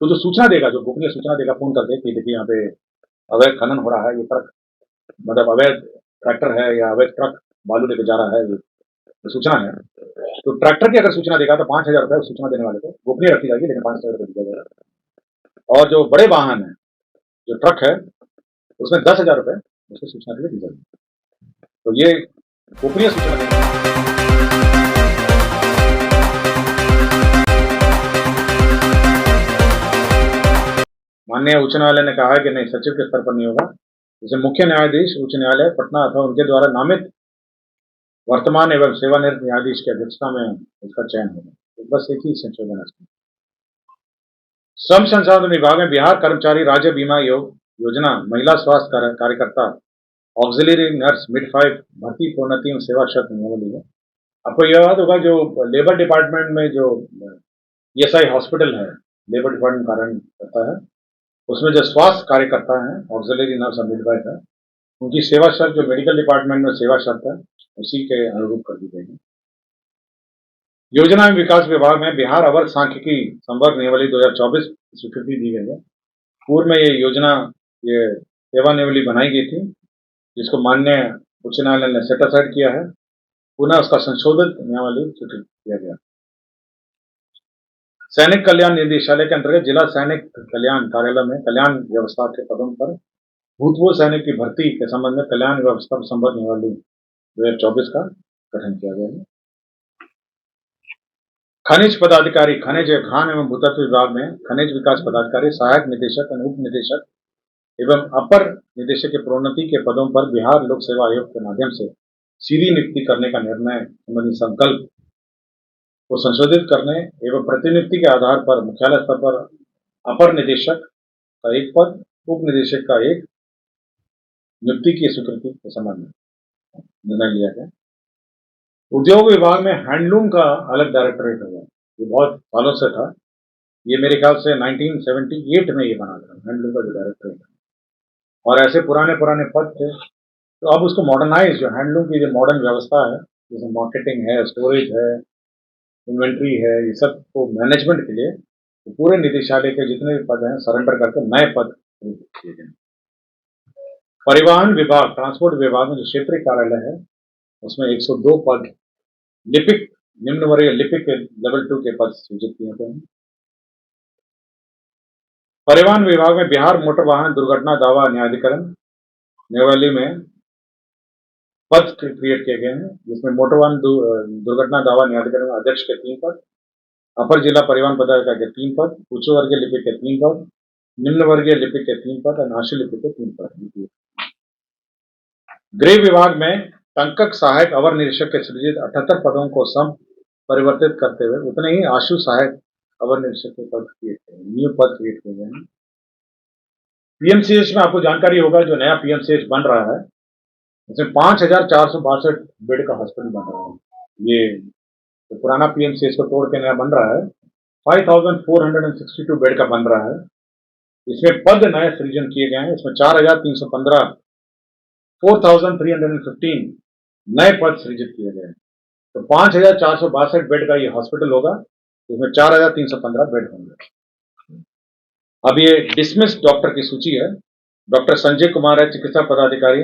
तो जो सूचना देगा, जो गोपनीय सूचना देगा फोन करके कि देखिए यहाँ पे अवैध खनन हो रहा है, ये ट्रक मतलब अवैध ट्रैक्टर है या अवैध ट्रक बालू लेके जा रहा है, ये सूचना है। तो ट्रैक्टर की अगर सूचना देगा तो 5,000 रुपये सूचना देने वाले को गोपनीय रखी जाएगी, लेकिन 5,000 रुपये दिया जाएगा। और जो बड़े वाहन है, जो ट्रक है, उसमें 10,000 रुपये उसको सूचना के लिए दी जाएगी। तो ये गोपनीय सूचना देंगे। माननीय उच्च न्यायालय ने कहा है कि नहीं, सचिव के स्तर पर नहीं होगा, जैसे मुख्य न्यायाधीश उच्च न्यायालय पटना अथवा उनके द्वारा नामित वर्तमान एवं सेवानिवृत्त न्यायाधीश की अध्यक्षता में इसका चयन होगा। तो बस एक ही संशोधन है। श्रम संसाधन विभाग में बिहार कर्मचारी राज्य बीमा योजना महिला स्वास्थ्य कार्यकर्ता ऑक्सिलरी नर्स मिडवाइफ भर्ती प्रोन्नति एवं सेवा शर्त नियमावली है। आपको यह याद होगा जो लेबर डिपार्टमेंट में जो ईएसआई हॉस्पिटल है, लेबर डिपार्टमेंट कार्य करता है, उसमें जो स्वास्थ्य कार्यकर्ता हैं ऑक्सिलरी नर्स और मिडवाइफ है, उनकी सेवा शर्त जो मेडिकल डिपार्टमेंट में सेवा शर्त है उसी के अनुरूप कर दी गई है। योजना एवं विकास विभाग में बिहार अवर सांख्यिकी संवर्ग नियमावली 2024 स्वीकृति दी गई है। पूर्व में ये योजना, ये सेवा नियमावली बनाई गई थी, जिसको माननीय उच्च न्यायालय ने सेट असाइड किया है। पुनः उसका संशोधित नियमावली स्वीकृत किया गया। सैनिक कल्याण निदेशालय के अंतर्गत जिला सैनिक कल्याण कार्यालय में कल्याण व्यवस्था के पदों पर भूतपूर्व सैनिक की भर्ती के संबंध में कल्याण व्यवस्था संबंध नियमावली 2024 का गठन किया गया है। खनिज पदाधिकारी, खनिज खान एवं भूतत्व विभाग में खनिज विकास पदाधिकारी, सहायक निदेशक, उप निदेशक एवं अपर निदेशक के प्रोन्नति के पदों पर बिहार लोक सेवा आयोग के माध्यम से सीधी नियुक्ति करने का निर्णय संबंधी संकल्प को संशोधित करने एवं प्रतिनियुक्ति के आधार पर मुख्यालय स्तर पर अपर निदेशक का एक पद, उप निदेशक का एक नियुक्ति की स्वीकृति के संबंध में निर्णय लिया गया। उद्योग विभाग में हैंडलूम का अलग डायरेक्टरेट होगा। ये बहुत सालों से था, ये मेरे ख्याल से 1978 में ये बना था, हैंडलूम का जो डायरेक्टरेट, और ऐसे पुराने पुराने पद थे। तो अब उसको मॉडर्नाइज, जो हैंडलूम की जो मॉडर्न व्यवस्था है, जैसे मार्केटिंग है, स्टोरेज है, इन्वेंट्री है, ये सब को मैनेजमेंट के लिए तो पूरे निदेशालय के जितने भी पद हैं सरेंडर करके नए पद किए गए। परिवहन विभाग, ट्रांसपोर्ट विभाग में जो क्षेत्रीय कार्यालय है उसमें 102 पद लिपिक, निम्न वर्गीय लिपिक के लेवल 2 के पद सृजित किए गए हैं। परिवहन विभाग में बिहार मोटर वाहन दुर्घटना दावा न्यायाधिकरण नियमावली में पद क्रिएट किए गए हैं, जिसमें मोटर वाहन दुर्घटना दावा न्यायाधिकरण अध्यक्ष के 3 पद, अपर जिला परिवहन पदाधिकारी के 3 पद, उच्च वर्गीय लिपिक के 3 पद, निम्न वर्गीय लिपिक के 3 पद और आंशिक लिपिक के 3 पद। गृह विभाग में टंकक सहायक अवर निरीक्षक के सृजित 78 पदों को सम परिवर्तित करते हुए उतने ही आशु सहायक अवर निरीक्षक के पद न्यू पद क्रिएट किए गए हैं। पीएमसीएच में आपको जानकारी होगा, जो नया पीएमसीएच बन रहा है उसमें 5,462 बेड का हॉस्पिटल बन रहा है। ये तो पुराना पीएमसीएच को तोड़ के नया बन रहा है, 5,462 बेड का बन रहा है। इसमें पद नए सृजन किए गए हैं। इसमें 4,315 4,315 नए पद सृजित किए गए हैं। तो 5,462 बेड का ये हॉस्पिटल होगा, इसमें 4,315 बेड होंगे। अब ये डिसमिस डॉक्टर की सूची है। डॉक्टर संजय कुमार है, चिकित्सा पदाधिकारी,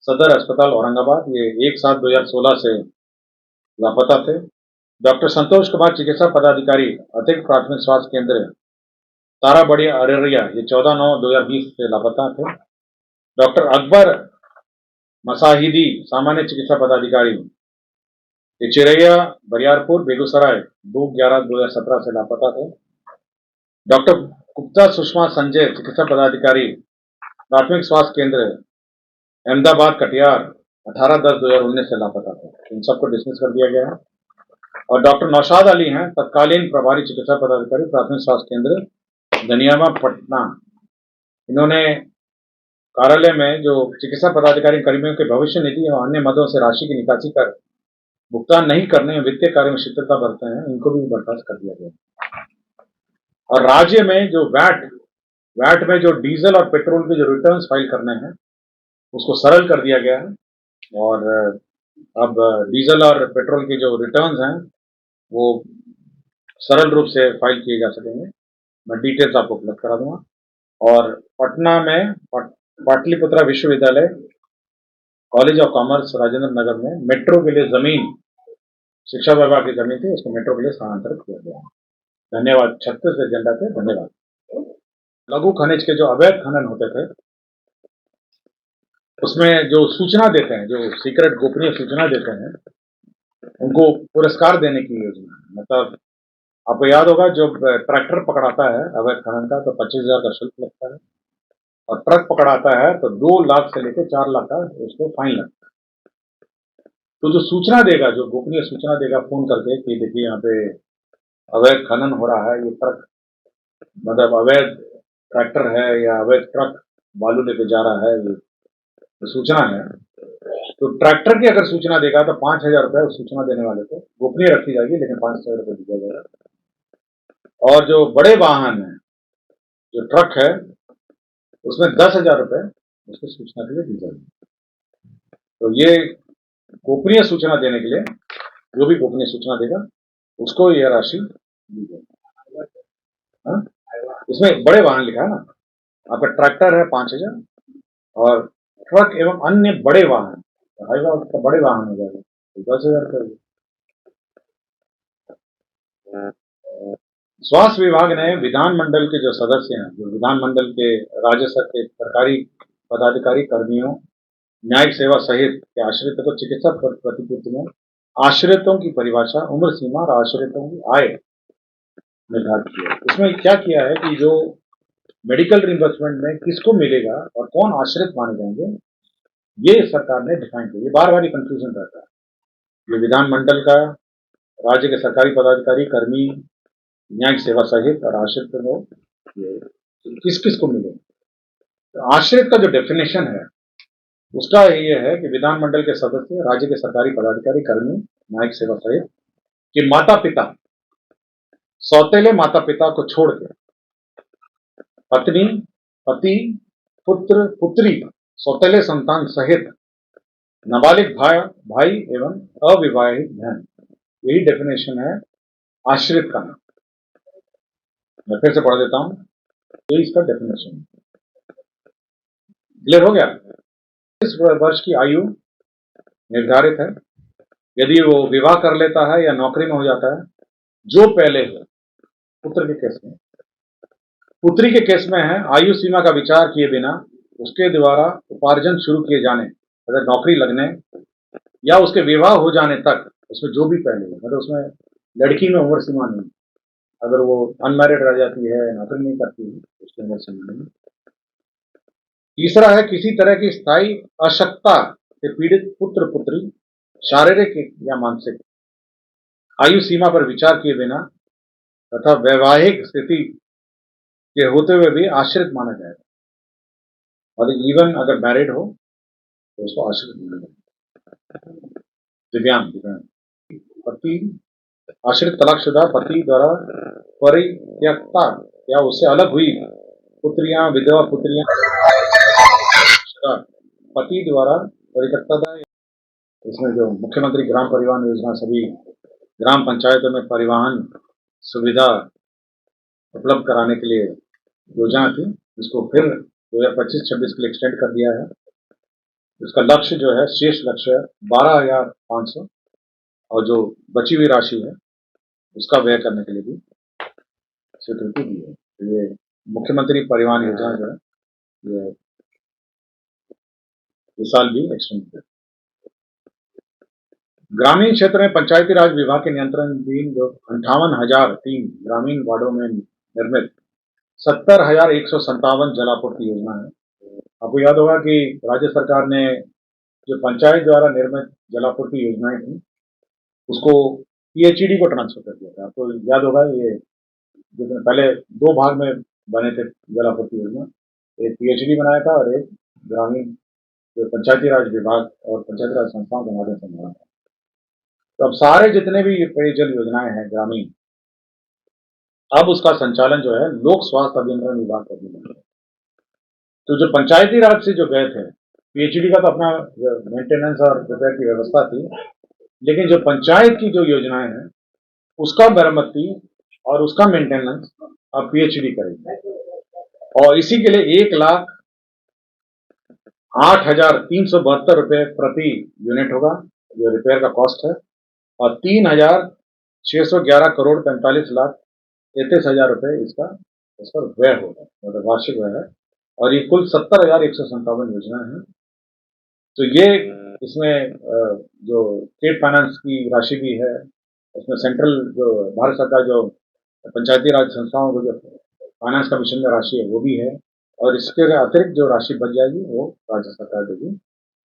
सदर अस्पताल औरंगाबाद, ये 1/7/2016 से लापता थे। डॉक्टर संतोष कुमार, चिकित्सा पदाधिकारी, अतिरिक्त प्राथमिक स्वास्थ्य केंद्र ताराबड़ी अररिया, ये 14/9/2020 से लापता थे। डॉक्टर अकबर मसाहिदी, सामान्य चिकित्सा पदाधिकारी, ये चिरैया बरियारपुर बेगूसराय, 2/11/2017 से लापता थे। डॉक्टर गुप्ता सुषमा संजय, चिकित्सा पदाधिकारी, प्राथमिक स्वास्थ्य केंद्र अहमदाबाद कटिहार, 18/10/2019 से लापता थे। इन सबको डिसमिस कर दिया गया है। और डॉक्टर नौशाद अली हैं, तत्कालीन प्रभारी चिकित्सा पदाधिकारी, प्राथमिक स्वास्थ्य केंद्र धनियावा पटना। इन्होंने कार्यालय में जो चिकित्सा पदाधिकारी कर्मियों के भविष्य निधि और अन्य मदों से राशि की निकासी कर भुगतान नहीं करने में वित्तीय कार्य में शिथिलता बरते हैं, इनको भी बर्खास्त कर दिया गया। और राज्य में जो वैट में जो डीजल और पेट्रोल के जो रिटर्न्स फाइल करने हैं उसको सरल कर दिया गया है। और अब डीजल और पेट्रोल के जो रिटर्न्स हैं वो सरल रूप से फाइल किए जा सकेंगे। मैं डिटेल्स आपको उपलब्ध करा दूंगा। और पटना में पाटलिपुत्रा विश्वविद्यालय college of commerce Rajendra Nagar में मेट्रो के लिए जमीन, शिक्षा विभाग की जमीन थी, उसको मेट्रो के लिए स्थानांतरित किया गया। धन्यवाद। 36 एजेंडा पे धन्यवाद। लघु खनिज के जो अवैध खनन होते थे उसमें जो सूचना देते हैं, जो सीक्रेट गोपनीय सूचना देते हैं, उनको पुरस्कार देने की योजना। मतलब आपको याद होगा, जब ट्रैक्टर पकड़ाता है अवैध खनन का तो 25,000 का शुल्क लगता है, और ट्रक पकड़ाता है तो 2 लाख से लेकर 4 लाख का उसको फाइन लगता है। तो जो सूचना देगा, जो गोपनीय सूचना देगा फोन करके कि देखिए यहाँ पे अवैध खनन हो रहा है, ये ट्रक मतलब अवैध ट्रैक्टर है या अवैध ट्रक बालू लेके जा रहा है, ये तो सूचना है। तो ट्रैक्टर की अगर सूचना देगा तो 5,000 रुपए उस सूचना देने वाले को गोपनीय रखी जाएगी, लेकिन 5,000 रुपए दिया जाएगा। और जो बड़े वाहन है, जो ट्रक है, उसमें 10,000 रुपए उसको सूचना के लिए दी जाएगी। तो ये गोपनीय सूचना देने के लिए जो भी गोपनीय सूचना देगा उसको यह राशि दी जाएगी। इसमें बड़े वाहन लिखा है ना, आपका ट्रैक्टर है 5,000 और ट्रक एवं अन्य बड़े वाहन, तो बड़े वाहन हो जाएगा तो 10,000 रुपये। स्वास्थ्य विभाग ने विधानमंडल के जो सदस्य हैं, जो विधानमंडल के राज्य के सरकारी पदाधिकारी, कर्मियों, न्यायिक सेवा सहित के आश्रित को चिकित्सा प्रतिपूर्ति में आश्रितों की परिभाषा, उम्र सीमा और आश्रितों की आय निर्धारित किया। इसमें क्या किया है कि जो मेडिकल रिइंबर्समेंट में किसको मिलेगा और कौन आश्रित माने जाएंगे, ये सरकार ने डिफाइन किया। ये बार बार ही कंफ्यूजन रहता है। ये विधानमंडल का, राज्य के सरकारी पदाधिकारी, कर्मी, न्यायिक सेवा सहित और आश्रित लोग, किस किस को मिले। तो आश्रित का जो डेफिनेशन है उसका ये है कि विधानमंडल के सदस्य, राज्य के सरकारी पदाधिकारी, कर्मी, न्यायिक सेवा सहित कि माता पिता, सौतेले माता पिता को छोड़ के पत्नी, पति, पुत्र, पुत्री, सौतेले संतान सहित नाबालिग भाई एवं अविवाहित बहन, यही डेफिनेशन है आश्रित का। मैं फिर से पढ़ देता हूं, ये इसका डेफिनेशन क्लियर हो गया। 30 वर्ष की आयु निर्धारित है। यदि वो विवाह कर लेता है या नौकरी में हो जाता है, जो पहले हो, पुत्र के केस में, पुत्री के केस में है, आयु सीमा का विचार किए बिना उसके द्वारा उपार्जन शुरू किए जाने, अगर नौकरी लगने या उसके विवाह हो जाने तक, उसमें जो भी पहले हो, मतलब उसमें लड़की में उम्र सीमा नहीं, अगर वो अनमैरिड रह जाती है, नौकरी नहीं करती, उसकी उम्र सीमा नहीं। तीसरा है किसी तरह की स्थायी अशक्तता से पीड़ित पुत्र पुत्री, शारीरिक या मानसिक, आयु सीमा पर विचार किए बिना तथा वैवाहिक स्थिति के होते हुए भी आश्रित माना जाएगा। और इवन अगर मैरिड हो तो उसको आश्रित माना जाएगा। दिव्यांग पति, आश्रित तलाकशुदा पति द्वारा परित्यक्ता या उससे अलग हुई पुत्रियां, विधवा पुत्रियां, पति द्वारा परित्यक्ता। इसमें जो मुख्यमंत्री ग्राम परिवहन योजना सभी ग्राम पंचायतों में परिवहन सुविधा उपलब्ध कराने के लिए योजना थी, इसको फिर 2025-26 के लिए एक्सटेंड कर दिया है। इसका लक्ष्य जो है, शेष लक्ष्य 12,500, और जो बची हुई राशि है उसका व्यय करने के लिए भी स्वीकृति दी है। तो ये मुख्यमंत्री परिवहन योजना जो है ये इस साल भी एक्सटेंड किया। ग्रामीण क्षेत्र में पंचायती राज विभाग के नियंत्रणाधीन जो 58,003 ग्रामीण वार्डों में निर्मित 70,157 जलापूर्ति योजना है। आपको याद होगा कि राज्य सरकार ने जो पंचायत द्वारा निर्मित जलापूर्ति योजनाएं थी उसको पीएचईडी को ट्रांसफर कर दिया था। आपको याद होगा, ये जिसमें पहले 2 भाग में बने थे जलापूर्ति योजना, एक पीएचईडी बनाया था और एक ग्रामीण जो पंचायती राज विभाग और पंचायती राज संस्थाओं के माध्यम से बना था। तो अब सारे जितने भी पेयजल योजनाएं हैं ग्रामीण, अब उसका संचालन जो है लोक स्वास्थ्य अभियंत्रण विभाग का भी। तो जो पंचायती राज से जो गए थे, पीएचडी का तो अपना मेंटेनेंस और रिपेयर की व्यवस्था थी, लेकिन जो पंचायत की जो योजनाएं हैं उसका मरम्मती और उसका मेंटेनेंस अब PhD करेंगे, और इसी के लिए 1,08,372 रुपये प्रति यूनिट होगा, जो रिपेयर का कॉस्ट है, और 3,611 करोड़ 45,33,000 रुपये इस पर व्यय होगा, मतलब वार्षिक व्यय है, और ये कुल 70,157 योजना है। तो ये इसमें जो स्टेट फाइनेंस की राशि भी है, उसमें सेंट्रल जो भारत सरकार जो पंचायती राज संस्थाओं को जो फाइनेंस कमीशन में राशि है वो भी है, और इसके अतिरिक्त जो राशि बच जाएगी वो राज्य सरकार देगी।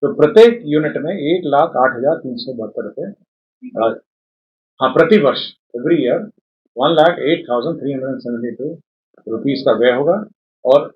तो प्रत्येक यूनिट में 1,08,372 रुपये, हाँ, प्रति वर्ष, एवरी ईयर 1,08,372 रुपीज का व्यय होगा, और